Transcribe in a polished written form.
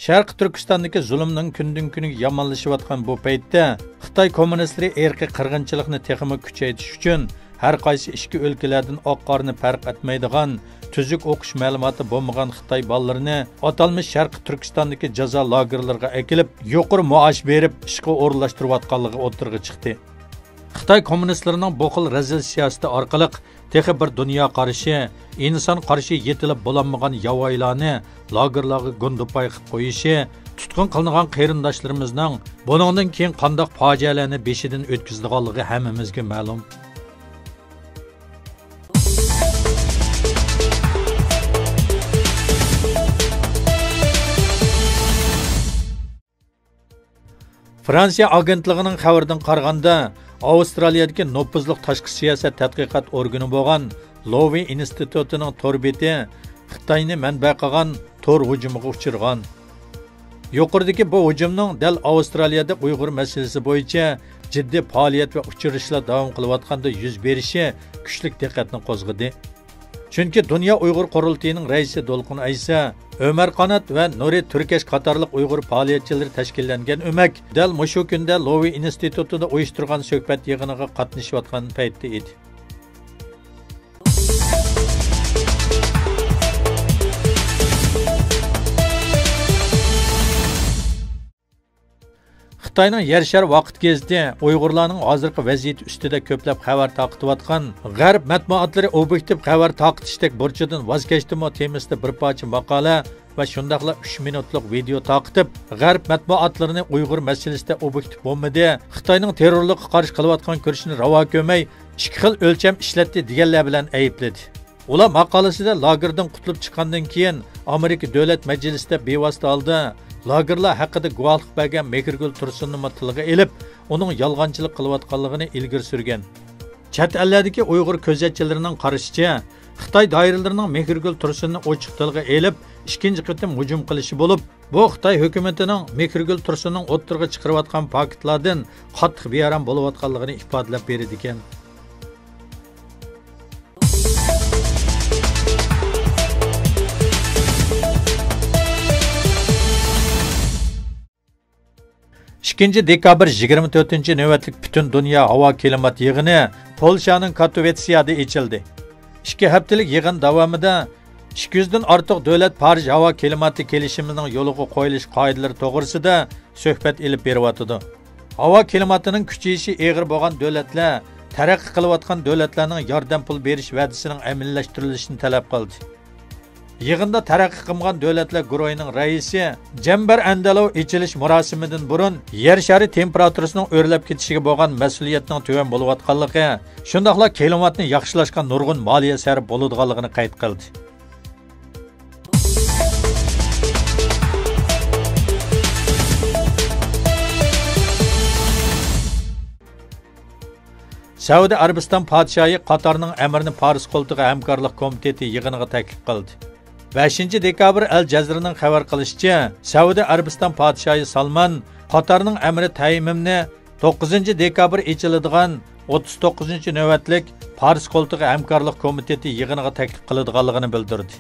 Sharq Turkistondagi zulmning kundan-kuniga yomonlashayotgan bu paytda Xitoy kommunistlari erkiy qirg'inchilikni texmi kuchaytirish uchun har qaysi ikki o'lkalardan oq-qorni farq etmaydigan tuzuk o'qish ma'lumoti bo'lmagan Xitoy bolalarini atalmış Sharq Turkistondagi jazo lagerlariga akilib, yuqori maosh berib ishga o'rinlashtirayotganligi o'tirg'i chiqdi. Xitoy kommunistlarining bu xil razil siyosati orqali texi bir dunyo qarashi, inson qarashi yetilib bo'lolmagan yavoylarni lagerlarga gundupay qilib qo'yishi, tutqun qilingan qarindoshlarimizning buningdan keyin qanday fojialarni beshidan o'tkazdiganligi hammamizga ma'lum. Fransiya agentligining xabaridan qaraganda, Avstraliyadagi nopuzliq tashqi siyosat tadqiqot organi bo'lgan Lowy institutining torbeti Xitoyni manba qilgan tor hujumiga uchirgan. Yuqoridagi bu hujumning dal Avstraliyada Uyg'ur masalasi bo'yicha jiddiy faoliyat va uchirishlar davom qilayotganda yuz berishi kuchli diqqatni qo'zg'adi. Chunki Dunyo Uyg'ur qurultayining raisi Dolqun Aysa, Ömer Qanat va Nuri Turkesh qatorliq Uyg'ur faoliyatchilari tashkillangan o'mak dal mushu kunda Lowy institutida uyushtirgan suhbat yig'iniga qatnashayotgan paytda edi. Xitoyning Yer shari vaqt gazeti Uyg'urlarning hozirgi vaziyati ustida ko'plab xabar taqitayotgan G'arb matbuotlari obyektiv xabar taqitishdak burchidan voz kechdimi temasida bir parcha maqola va shundaqla 3 minutlik video taqitib, G'arb matbuotlarini Uyg'ur masalasida obyektiv bo'lmadi, Xitoyning terrorlikqa qarshi qilayotgan kurashini ravo ko'rmay, ikki xil o'lcham ishlatdi deganlar bilan aybladi. Ular maqolasida lagerdan qutulib chiqqandan keyin Amerika Davlat Majlisida bevosita holda lagerlar haqida guvohlik bergan Mehrgul Tursunni tilga elib, uning yolg'onchilik qilayotganligini ilgari surgan. Chet ellardagi Uyg'ur ko'zatchilarining qarashicha, Xitoy doiralarining Mehrgul Tursunni ochiq tilga elib, ikkinchi qitim hujum qilishi bo'lib, bu Xitoy hukumatining Mehrgul Tursunning o'ttirga chiqarayotgan paketlardan qattiq bearam bo'layotganligini ifodalab berdi ekan. Dekabr 24 navbatlik butun dunyo havo klimat yig'ini Polshaning Katowetsiyada ochildi. 2 haftalik yig'in davomida 200 dan ortiq davlat Parij havo klimati kelishimining yo'liga qo'yilish qoidalari to'g'risida suhbat elib beryotdi. Havo klimatining kuchayishi eg'ir bo'lgan davlatlar taraqqiy qilayotgan davlatlarning yordam pul berish va'dasining amallashtirilishini talab qildi. Yig'inda taraqqiy qilgan davlatlar guruhining raisi Jambar Andalov ochilish murosimidan burun yer shari temperaturasining o'rlab ketishiga bo'lgan mas'uliyatning tuvan bo'layotganligi, shundaqla klimatni yaxshilashga nurg'un moliya sarf bo'ladiganligini qayd qildi. Saudiya Arabiston podshohi Qatarning amirini Paris qo'ltig'i hamkorlik komiteti yig'iniga taklif qildi. 5 dekabr Al Jazeera'ning xabar qilishicha, Saudiya Arabiston podshohi Salman Qatarning amiri Taymimni 9 dekabr ochiladigan 39 navbatlik Paris qo'ltig'i hamkorlik komiteti yig'iniga taklif qiladiganligini bildirdi.